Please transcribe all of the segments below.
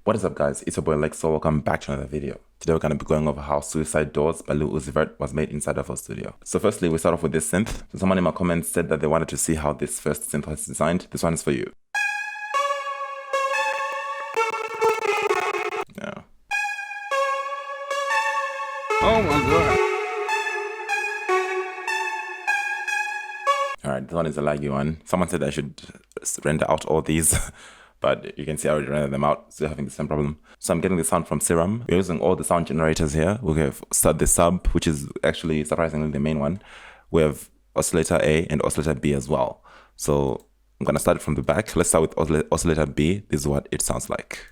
What is up, guys? It's your boy Lexo. Welcome back to another video. Today we're going to be going over how Suicide Doors by Lil Uzi Vert was made inside of our studio. So firstly, we start off with this synth. So someone in my comments said that they wanted to see how this first synth was designed. This one is for you. Yeah. Oh my god. Alright, this one is a laggy one. Someone said I should render out all these. But you can see I already rendered them out, still having the same problem. So I'm getting the sound from Serum. We're using all the sound generators here. We have the sub, which is actually surprisingly the main one. We have oscillator A and oscillator B as well. So I'm gonna start it from the back. Let's start with oscillator B. This is what it sounds like.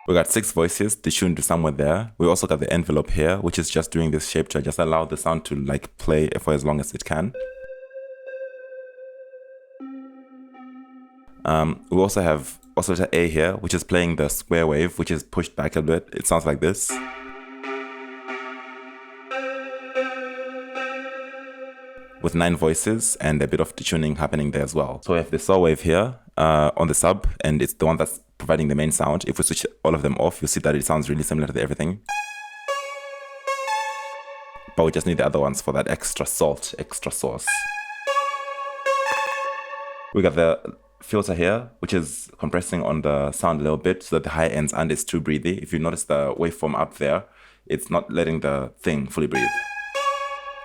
We got 6 voices, they tuned to somewhere there. We also got the envelope here, which is just doing this shape to just allow the sound to like play for as long as it can. We also have oscillator A here, which is playing the square wave, which is pushed back a bit. It sounds like this. With 9 voices and a bit of detuning happening there as well. So we have the saw wave here on the sub, and it's the one that's providing the main sound. If we switch all of them off, you'll see that it sounds really similar to everything. But we just need the other ones for that extra salt, extra sauce. We got the filter here, which is compressing on the sound a little bit so that the high ends aren't as too breathy. If you notice the waveform up there, it's not letting the thing fully breathe.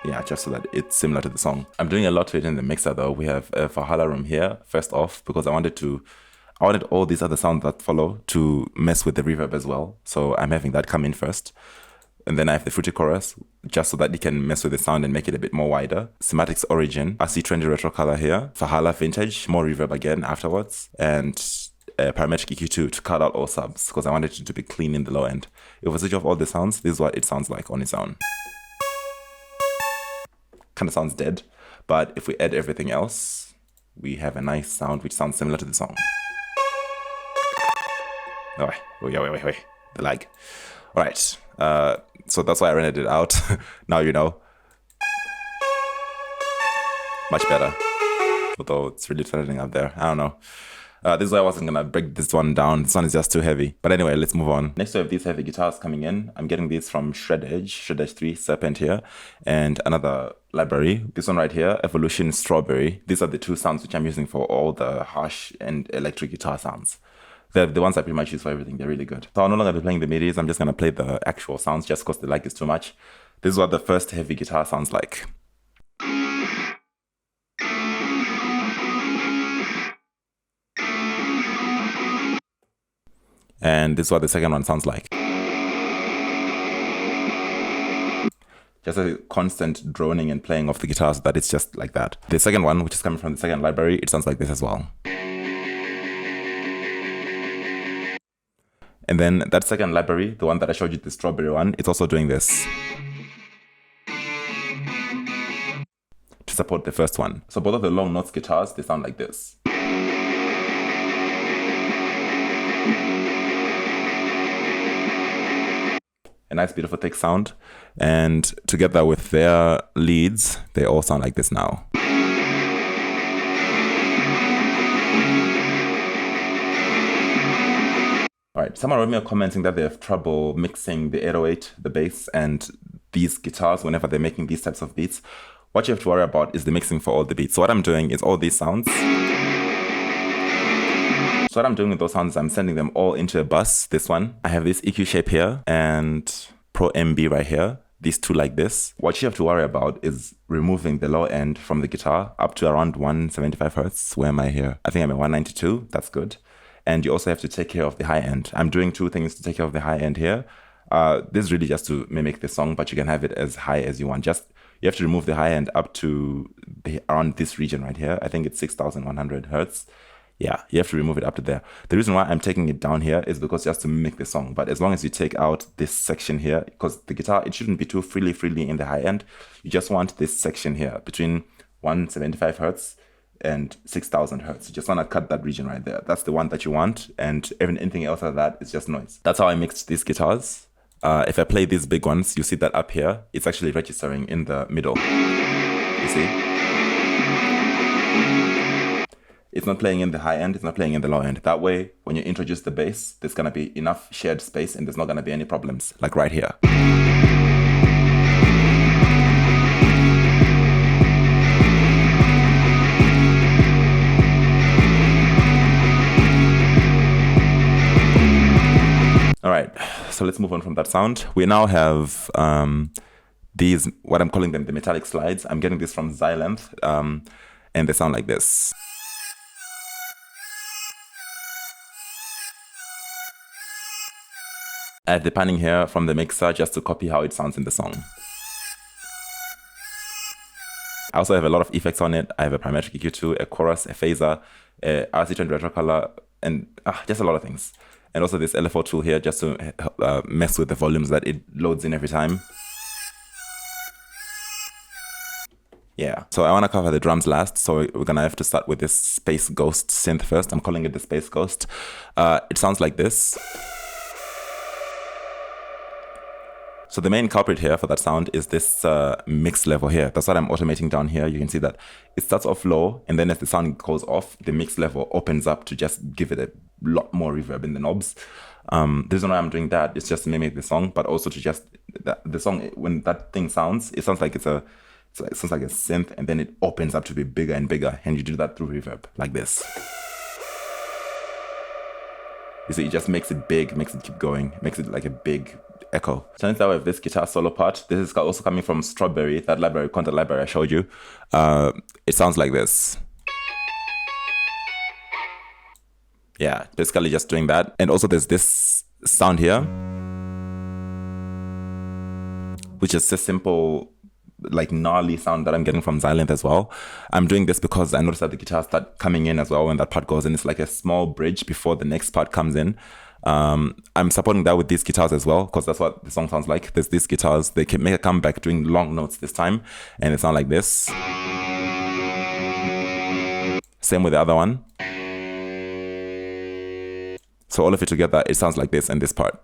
Yeah, just so that it's similar to the song. I'm doing a lot to it in the mixer though. We have a Valhalla room here, first off, because I wanted all these other sounds that follow to mess with the reverb as well. So I'm having that come in first. And then I have the fruity chorus, just so that you can mess with the sound and make it a bit more wider. Semantics Origin, I see trendy retro color here. Valhalla Vintage, more reverb again afterwards. And parametric EQ2 to cut out all subs, because I wanted it to be clean in the low end. If we switch off all the sounds, this is what it sounds like on its own. Kind of sounds dead, but if we add everything else, we have a nice sound which sounds similar to the song. Oh, wait, the lag. All right. So that's why I rendered it out. Now you know. Much better. Although it's really threatening up there. I don't know. This is why I wasn't gonna break this one down. This one is just too heavy. But anyway, let's move on. Next we have these heavy guitars coming in. I'm getting these from Shred Edge 3, Serpent here, and another library. This one right here, Evolution Strawberry. These are the 2 sounds which I'm using for all the harsh and electric guitar sounds. They're the ones I pretty much use for everything. They're really good. So I'm no longer be playing the midis. I'm just going to play the actual sounds just because the lag is too much. This is what the first heavy guitar sounds like. And this is what the second one sounds like. Just a constant droning and playing of the guitar so that it's just like that. The second one, which is coming from the second library, it sounds like this as well. And then that second library, the one that I showed you, the strawberry one, it's also doing this to support the first one. So both of the long notes guitars, they sound like this. A nice, beautiful, thick sound. And together with their leads, they all sound like this now. Alright, someone wrote me a commenting that they have trouble mixing the 808, the bass, and these guitars whenever they're making these types of beats. What you have to worry about is the mixing for all the beats. So what I'm doing is all these sounds. So what I'm doing with those sounds is I'm sending them all into a bus, this one. I have this EQ shape here and Pro MB right here. These 2 like this. What you have to worry about is removing the low end from the guitar up to around 175 Hertz. Where am I here? I think I'm at 192. That's good. And you also have to take care of the high end. I'm doing 2 things to take care of the high end here. This is really just to mimic the song, but you can have it as high as you want. Just you have to remove the high end up to around this region right here. I think it's 6,100 Hertz. Yeah, you have to remove it up to there. The reason why I'm taking it down here is because just to mimic the song. But as long as you take out this section here, because the guitar, it shouldn't be too freely in the high end. You just want this section here between 175 Hertz and 6,000 Hertz. You just want to cut that region right there. That's the one that you want. And anything else like that is just noise. That's how I mixed these guitars. If I play these big ones, you see that up here, it's actually registering in the middle. You see? It's not playing in the high end, it's not playing in the low end. That way, when you introduce the bass, there's gonna be enough shared space and there's not gonna be any problems, like right here. All right, so let's move on from that sound. We now have these, what I'm calling them, the metallic slides. I'm getting this from Xylem, and they sound like this. I have the panning here from the mixer just to copy how it sounds in the song. I also have a lot of effects on it. I have a parametric EQ2, a chorus, a phaser, a RC20 retro color, and just a lot of things. And also this LFO tool here just to mess with the volumes that it loads in every time. Yeah, so I want to cover the drums last, so we're gonna have to start with this Space Ghost synth first. I'm calling it the Space Ghost. It sounds like this. So the main culprit here for that sound is this mix level here. That's what I'm automating down here. You can see that it starts off low, and then as the sound goes off, the mix level opens up to just give it a lot more reverb in the knobs. The reason why I'm doing that is just to mimic the song, but also to just, the song, when that thing sounds, it sounds like it sounds like a synth, and then it opens up to be bigger and bigger, and you do that through reverb, like this. You see, it just makes it big, makes it keep going, makes it like a big echo. So next I have this guitar solo part. This is also coming from Strawberry, that library, content library I showed you. It sounds like this. Yeah, basically just doing that. And also there's this sound here, which is a simple, like gnarly sound that I'm getting from Xylem as well. I'm doing this because I noticed that the guitars start coming in as well when that part goes in. It's like a small bridge before the next part comes in. I'm supporting that with these guitars as well, because that's what the song sounds like. There's these guitars, they can make a comeback doing long notes this time, and it sounds like this. Same with the other one. So all of it together, it sounds like this and this part.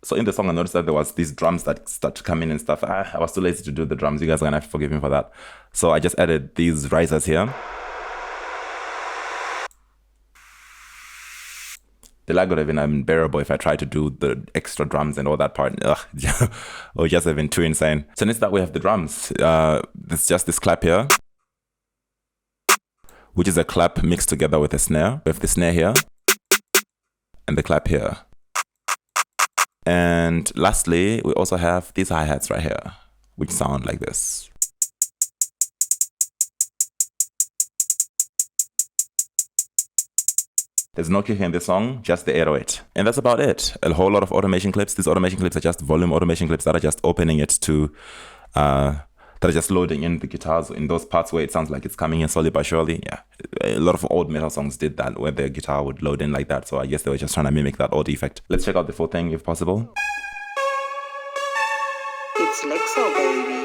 So in the song, I noticed that there was these drums that start to come in and stuff. I was too lazy to do the drums. You guys are gonna have to forgive me for that. So I just added these risers here. The lag would have been unbearable if I tried to do the extra drums and all that part. Ugh, it would just have been too insane. So next up we have the drums. There's just this clap here, which is a clap mixed together with a snare. We have the snare here and the clap here. And lastly, we also have these hi-hats right here, which sound like this. There's no kick in this song, just the 808. And that's about it. A whole lot of automation clips. These automation clips are just volume automation clips that are just opening it to, that are just loading in the guitars in those parts where it sounds like it's coming in slowly but surely. Yeah, a lot of old metal songs did that, where the guitar would load in like that. So I guess they were just trying to mimic that old effect. Let's check out the full thing if possible. It's Lexo, baby.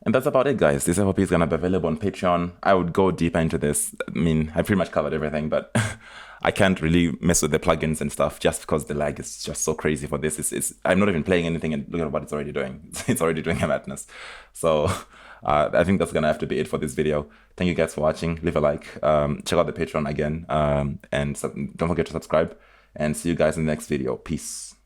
And that's about it, guys. This FOP is going to be available on Patreon. I would go deeper into this. I mean, I pretty much covered everything, but I can't really mess with the plugins and stuff just because the lag is just so crazy for this. I'm not even playing anything and look at what it's already doing. It's already doing a madness. So I think that's going to have to be it for this video. Thank you guys for watching. Leave a like. Check out the Patreon again. And don't forget to subscribe. And see you guys in the next video. Peace.